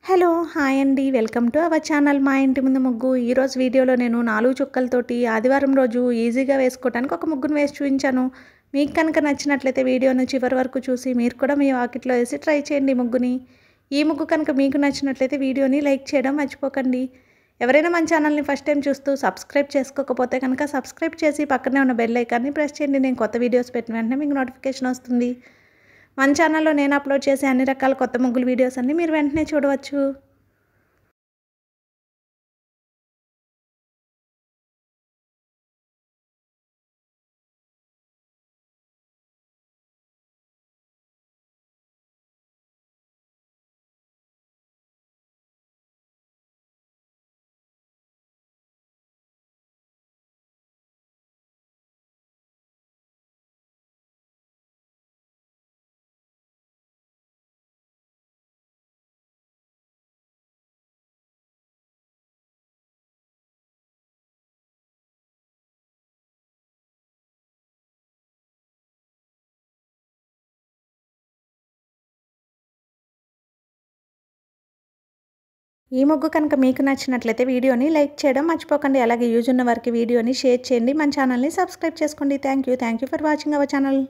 Hello! Hi అండి. Welcome to our channel మా ఇంటి ముందు ముగ్గు. ఈరోజు వీడియోలో నేను 4 చుక్కలతోటి ఆదివారం రోజు ఈజీగా వేసుకోవడానికి ఒక ముగ్గును వేసి చూపించాను. మీకు కనుక నచ్చినట్లయితే వీడియోను చివరి వరకు చూసి మీరు కూడా మీ వాకిట్లో వేసి ట్రై చేయండి ముగ్గుని. ఈ ముగ్గు కనుక మీకు నచ్చినట్లయితే వీడియోని లైక్ చేయడం మర్చిపోకండి. ఎవరైనా మన ఛానల్ని ఫస్ట్ టైం చూస్తూ సబ్స్క్రైబ్ చేసుకోకపోతే కనుక సబ్స్క్రైబ్ చేసి పక్కనే ఉన్న బెల్ ఐకాన్ని ప్రెస్ చేయండి. నేను కొత్త వీడియోస్ పెట్టిన వెంటనే మీకు నోటిఫికేషన్ వస్తుంది. మన ఛానల్లో నేను అప్లోడ్ చేసే అన్ని రకాల కొత్త ముగ్గులు వీడియోస్ అన్ని మీరు వెంటనే చూడవచ్చు. ఈ ముగ్గు కనుక మీకు నచ్చినట్లయితే వీడియోని లైక్ చేయడం మర్చిపోకండి. అలాగే యూజ్ ఉన్న వారికి వీడియోని షేర్ చేయండి. మన ఛానల్ని సబ్స్క్రైబ్ చేసుకోండి. Thank you for watching our channel.